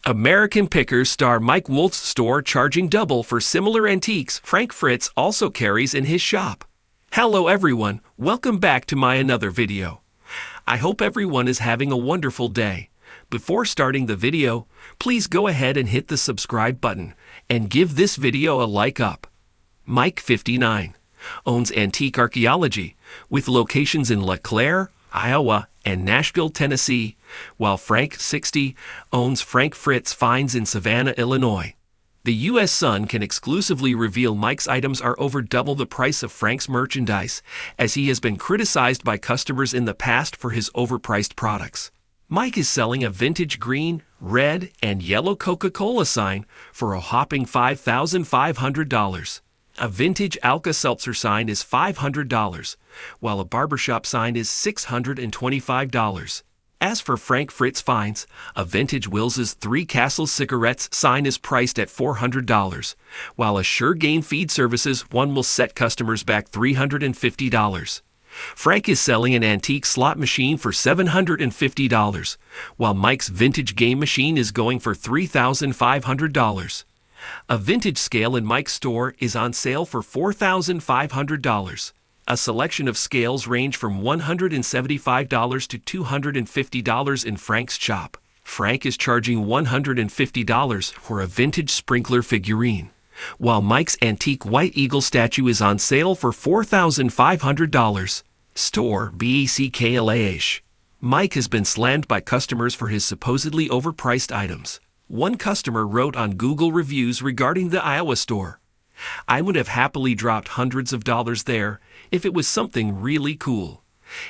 American Pickers star Mike Wolfe's store charging double for similar antiques Fritz also carries in his shop. Hello everyone, welcome back to my another video. I hope everyone is having a wonderful day. Before starting the video, please go ahead and hit the subscribe button and give this video a like up. Mike, 59, owns Antique Archaeology with locations in LeClaire, Iowa, and Nashville, Tennessee, while Frank, 60, owns Fritz Finds in Savannah, Illinois. The U.S. Sun can exclusively reveal Mike's items are over double the price of Frank's merchandise, as he has been criticized by customers in the past for his overpriced products. Mike is selling a vintage green, red, and yellow Coca-Cola sign for a whopping $5,500. A vintage Alka-Seltzer sign is $500, while a barbershop sign is $625. As for Fritz Finds, a vintage Will's Three Castles cigarettes sign is priced at $400, while a Sure Game Feed Services one will set customers back $350. Frank is selling an antique slot machine for $750, while Mike's vintage game machine is going for $3,500. A vintage scale in Mike's store is on sale for $4,500. A selection of scales range from $175 to $250 in Frank's shop. Frank is charging $150 for a vintage sprinkler figurine, while Mike's antique White Eagle statue is on sale for $4,500. Store BACKLAH. Mike has been slammed by customers for his supposedly overpriced items. One customer wrote on Google reviews regarding the Iowa store, "I would have happily dropped hundreds of dollars there if it was something really cool.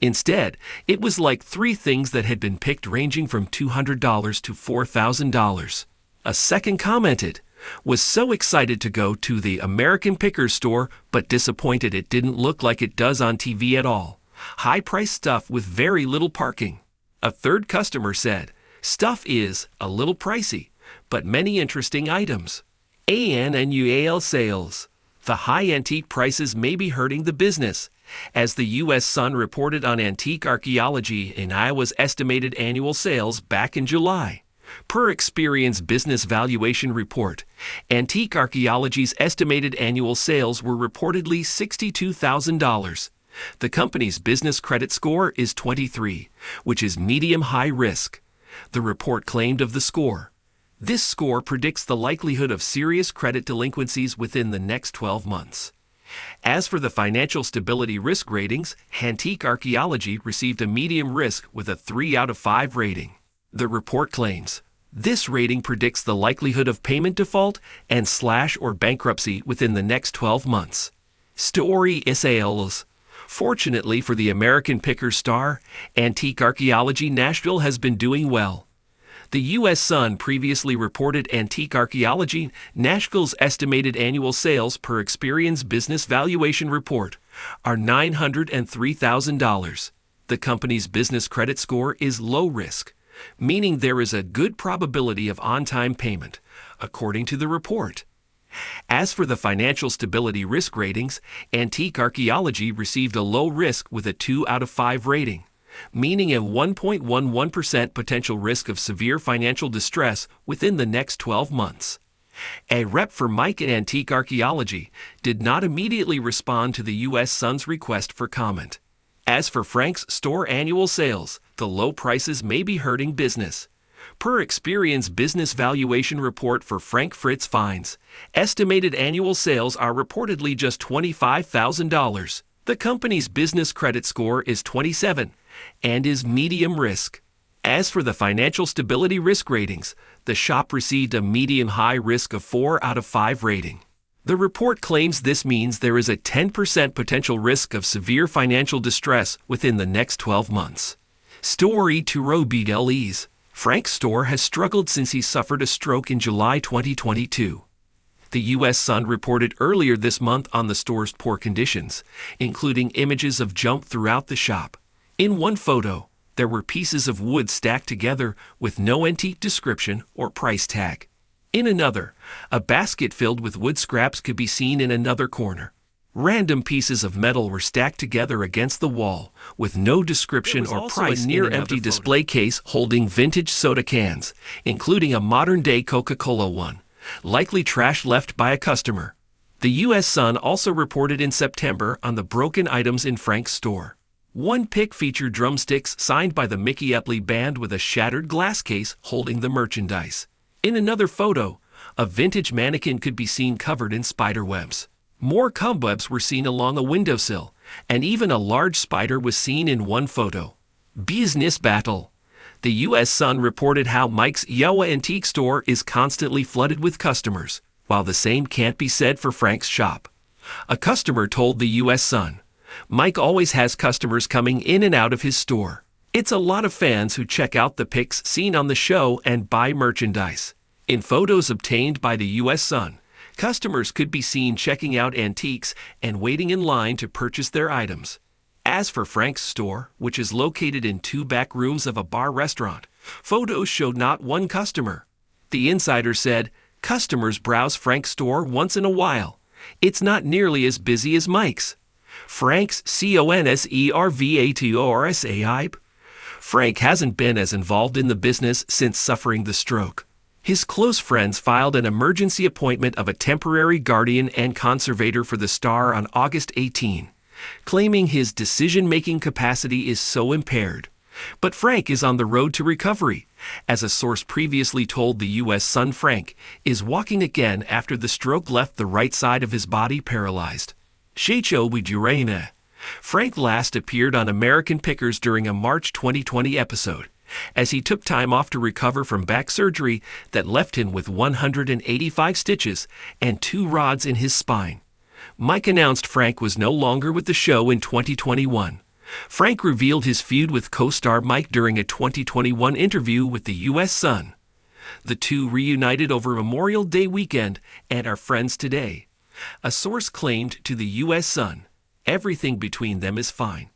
Instead, it was like 3 things that had been picked ranging from $200 to $4,000. A second commented, "Was so excited to go to the American Pickers store, but disappointed it didn't look like it does on TV at all. High-priced stuff with very little parking." A third customer said, "Stuff is a little pricey, but many interesting items." Annual sales. The high antique prices may be hurting the business, as the U.S. Sun reported on Antique Archaeology in Iowa's estimated annual sales back in July. Per Experience Business Valuation Report, Antique Archaeology's estimated annual sales were reportedly $62,000. The company's business credit score is 23, which is medium-high risk. The report claimed of the score, "This score predicts the likelihood of serious credit delinquencies within the next 12 months." As for the financial stability risk ratings, Antique Archaeology received a medium risk with a 3 out of 5 rating. The report claims, "This rating predicts the likelihood of payment default and / or bankruptcy within the next 12 months. Story sales. Fortunately for the American Pickers star, Antique Archaeology Nashville has been doing well. The U.S. Sun previously reported Antique Archaeology Nashville's estimated annual sales per Experience Business Valuation Report are $903,000. The company's business credit score is low risk, meaning there is a good probability of on-time payment, according to the report. As for the financial stability risk ratings, Antique Archaeology received a low risk with a 2 out of 5 rating, meaning a 1.11% potential risk of severe financial distress within the next 12 months. A rep for Mike at Antique Archaeology did not immediately respond to the U.S. Sun's request for comment. As for Frank's store annual sales, the low prices may be hurting business. Per Experience Business Valuation Report for Fritz Finds, estimated annual sales are reportedly just $25,000. The company's business credit score is 27 and is medium risk. As for the financial stability risk ratings, the shop received a medium-high risk of 4 out of 5 rating. The report claims this means there is a 10% potential risk of severe financial distress within the next 12 months. Story to Robigel's. Frank's store has struggled since he suffered a stroke in July 2022. The U.S. Sun reported earlier this month on the store's poor conditions, including images of junk throughout the shop. In one photo, there were pieces of wood stacked together with no antique description or price tag. In another, a basket filled with wood scraps could be seen in another corner. Random pieces of metal were stacked together against the wall, with no description or price. A near-empty display case holding vintage soda cans, including a modern-day Coca-Cola one, likely trash left by a customer. The U.S. Sun also reported in September on the broken items in Frank's store. One pic featured drumsticks signed by the Mickey Epley Band with a shattered glass case holding the merchandise. In another photo, a vintage mannequin could be seen covered in spider webs. More cobwebs were seen along a windowsill, and even a large spider was seen in one photo. Business battle. The U.S. Sun reported how Mike's Yowa antique store is constantly flooded with customers, while the same can't be said for Frank's shop. A customer told the U.S. Sun, "Mike always has customers coming in and out of his store. It's a lot of fans who check out the pics seen on the show and buy merchandise." In photos obtained by the U.S. Sun, customers could be seen checking out antiques and waiting in line to purchase their items. As for Frank's store, which is located in 2 back rooms of a bar-restaurant, photos showed not one customer. The insider said, "Customers browse Frank's store once in a while. It's not nearly as busy as Mike's." Frank's conservatorship. Frank hasn't been as involved in the business since suffering the stroke. His close friends filed an emergency appointment of a temporary guardian and conservator for the star on August 18, claiming his decision-making capacity is so impaired. But Frank is on the road to recovery. As a source previously told the U.S. Sun, Frank is walking again after the stroke left the right side of his body paralyzed. Frank last appeared on American Pickers during a March 2020 episode, as he took time off to recover from back surgery that left him with 185 stitches and 2 rods in his spine. Mike announced Frank was no longer with the show in 2021. Frank revealed his feud with co-star Mike during a 2021 interview with the U.S. Sun. The two reunited over Memorial Day weekend and are friends today. A source claimed to the U.S. Sun, "Everything between them is fine.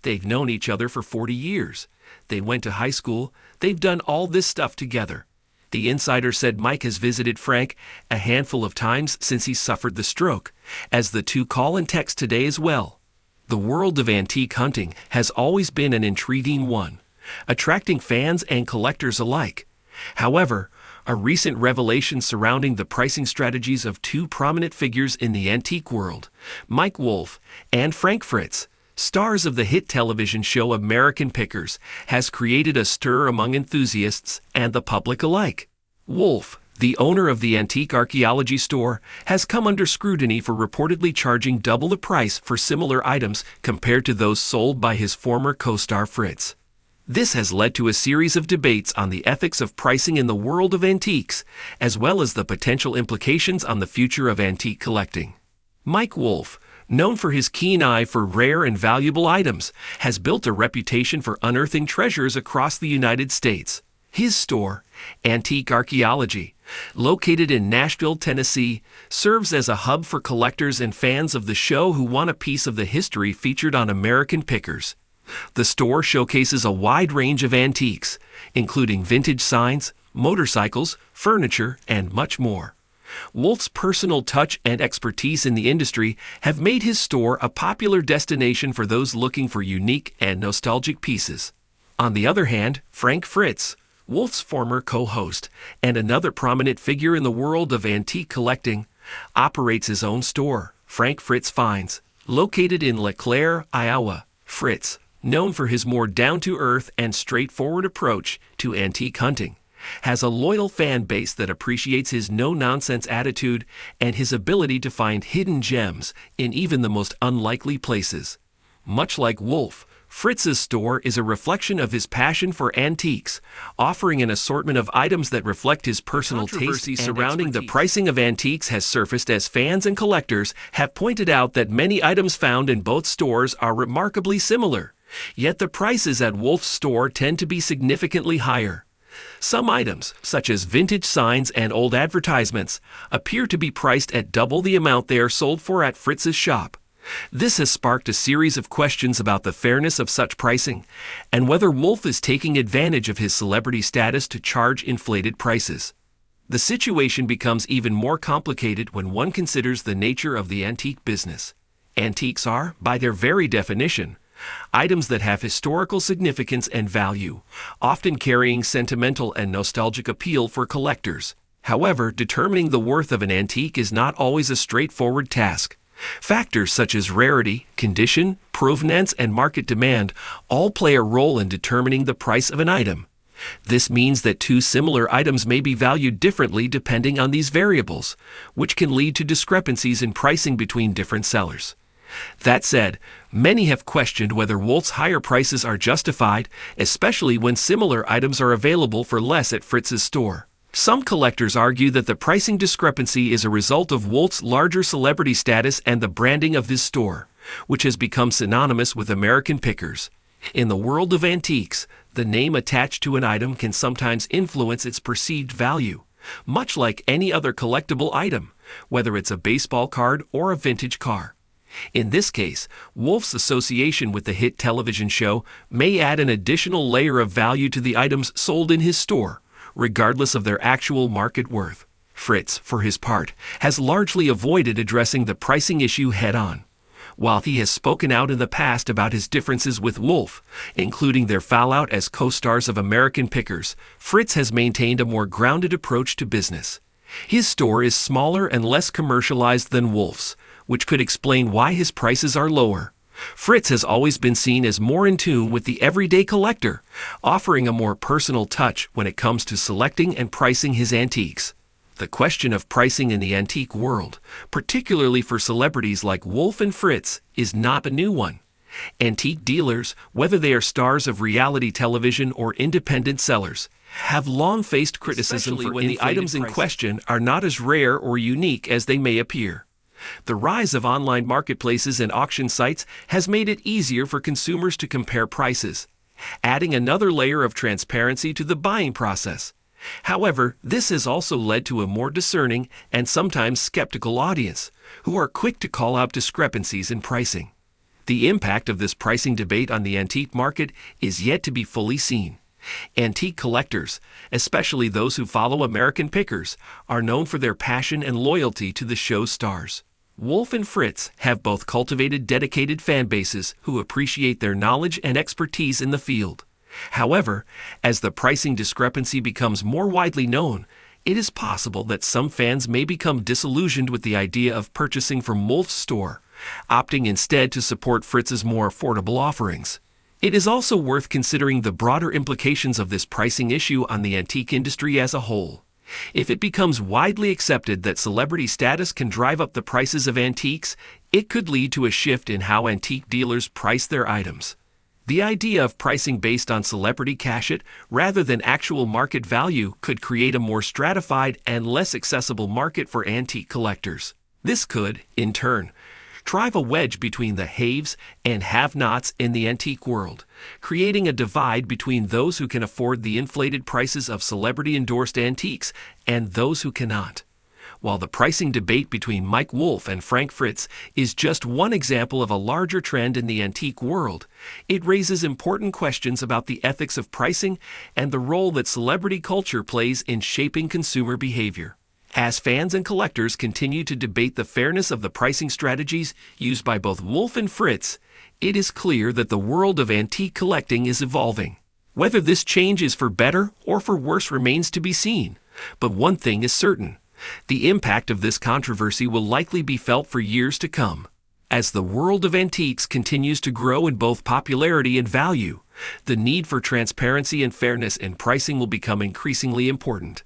They've known each other for 40 years. They went to high school. They've done all this stuff together." The insider said Mike has visited Frank a handful of times since he suffered the stroke, as the two call and text today as well. The world of antique hunting has always been an intriguing one, attracting fans and collectors alike. However, a recent revelation surrounding the pricing strategies of 2 prominent figures in the antique world, Mike Wolfe and Frank Fritz, stars of the hit television show American Pickers, has created a stir among enthusiasts and the public alike. Wolfe, the owner of the antique archaeology store, has come under scrutiny for reportedly charging double the price for similar items compared to those sold by his former co-star Fritz. This has led to a series of debates on the ethics of pricing in the world of antiques, as well as the potential implications on the future of antique collecting. Mike Wolfe, known for his keen eye for rare and valuable items, has built a reputation for unearthing treasures across the United States. His store, Antique Archaeology, located in Nashville, Tennessee, serves as a hub for collectors and fans of the show who want a piece of the history featured on American Pickers. The store showcases a wide range of antiques, including vintage signs, motorcycles, furniture, and much more. Wolfe's personal touch and expertise in the industry have made his store a popular destination for those looking for unique and nostalgic pieces. On the other hand, Frank Fritz, Wolfe's former co-host and another prominent figure in the world of antique collecting, operates his own store, Frank Fritz Finds, located in LeClaire, Iowa. Fritz, known for his more down-to-earth and straightforward approach to antique hunting, has a loyal fan base that appreciates his no-nonsense attitude and his ability to find hidden gems in even the most unlikely places. Much like Wolfe, Fritz's store is a reflection of his passion for antiques, offering an assortment of items that reflect his personal taste. Controversy surrounding the pricing of antiques has surfaced as fans and collectors have pointed out that many items found in both stores are remarkably similar. Yet the prices at Wolfe's store tend to be significantly higher. Some items, such as vintage signs and old advertisements, appear to be priced at double the amount they are sold for at Fritz's shop. This has sparked a series of questions about the fairness of such pricing and whether Wolfe is taking advantage of his celebrity status to charge inflated prices. The situation becomes even more complicated when one considers the nature of the antique business. Antiques are, by their very definition, items that have historical significance and value, often carrying sentimental and nostalgic appeal for collectors. However, determining the worth of an antique is not always a straightforward task. Factors such as rarity, condition, provenance, and market demand all play a role in determining the price of an item. This means that two similar items may be valued differently depending on these variables, which can lead to discrepancies in pricing between different sellers. That said, many have questioned whether Wolfe's higher prices are justified, especially when similar items are available for less at Fritz's store. Some collectors argue that the pricing discrepancy is a result of Wolfe's larger celebrity status and the branding of his store, which has become synonymous with American pickers. In the world of antiques, the name attached to an item can sometimes influence its perceived value, much like any other collectible item, whether it's a baseball card or a vintage car. In this case, Wolfe's association with the hit television show may add an additional layer of value to the items sold in his store, regardless of their actual market worth. Fritz, for his part, has largely avoided addressing the pricing issue head-on. While he has spoken out in the past about his differences with Wolfe, including their fallout as co-stars of American Pickers, Fritz has maintained a more grounded approach to business. His store is smaller and less commercialized than Wolfe's, which could explain why his prices are lower. Fritz has always been seen as more in tune with the everyday collector, offering a more personal touch when it comes to selecting and pricing his antiques. The question of pricing in the antique world, particularly for celebrities like Wolfe and Fritz, is not a new one. Antique dealers, whether they are stars of reality television or independent sellers, have long faced criticism for when the items in question are not as rare or unique as they may appear. The rise of online marketplaces and auction sites has made it easier for consumers to compare prices, adding another layer of transparency to the buying process. However, this has also led to a more discerning and sometimes skeptical audience, who are quick to call out discrepancies in pricing. The impact of this pricing debate on the antique market is yet to be fully seen. Antique collectors, especially those who follow American Pickers, are known for their passion and loyalty to the show's stars. Wolfe and Fritz have both cultivated dedicated fan bases who appreciate their knowledge and expertise in the field. However, as the pricing discrepancy becomes more widely known, it is possible that some fans may become disillusioned with the idea of purchasing from Wolfe's store, opting instead to support Fritz's more affordable offerings. It is also worth considering the broader implications of this pricing issue on the antique industry as a whole. If it becomes widely accepted that celebrity status can drive up the prices of antiques, it could lead to a shift in how antique dealers price their items. The idea of pricing based on celebrity cachet rather than actual market value could create a more stratified and less accessible market for antique collectors. This could, in turn, drive a wedge between the haves and have-nots in the antique world, creating a divide between those who can afford the inflated prices of celebrity-endorsed antiques and those who cannot. While the pricing debate between Mike Wolfe and Frank Fritz is just one example of a larger trend in the antique world, it raises important questions about the ethics of pricing and the role that celebrity culture plays in shaping consumer behavior. As fans and collectors continue to debate the fairness of the pricing strategies used by both Wolfe and Fritz, it is clear that the world of antique collecting is evolving. Whether this change is for better or for worse remains to be seen, but one thing is certain: the impact of this controversy will likely be felt for years to come. As the world of antiques continues to grow in both popularity and value, the need for transparency and fairness in pricing will become increasingly important.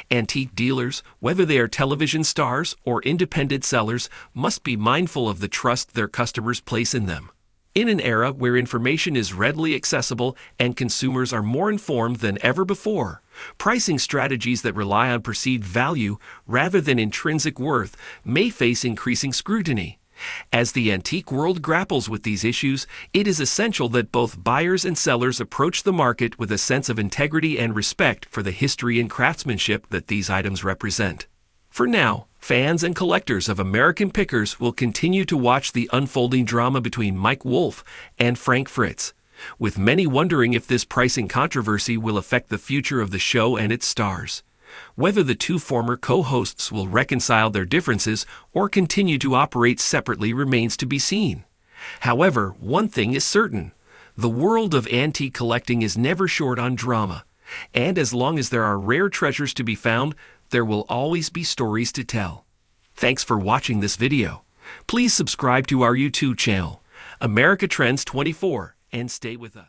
Antique dealers, whether they are television stars or independent sellers, must be mindful of the trust their customers place in them. In an era where information is readily accessible and consumers are more informed than ever before, pricing strategies that rely on perceived value rather than intrinsic worth may face increasing scrutiny. As the antique world grapples with these issues, it is essential that both buyers and sellers approach the market with a sense of integrity and respect for the history and craftsmanship that these items represent. For now, fans and collectors of American Pickers will continue to watch the unfolding drama between Mike Wolfe and Frank Fritz, with many wondering if this pricing controversy will affect the future of the show and its stars. Whether the two former co-hosts will reconcile their differences or continue to operate separately remains to be seen. However, one thing is certain. The world of antique collecting is never short on drama, and as long as there are rare treasures to be found, there will always be stories to tell. Thanks for watching this video. Please subscribe to our YouTube channel, America Trends 24, and stay with us.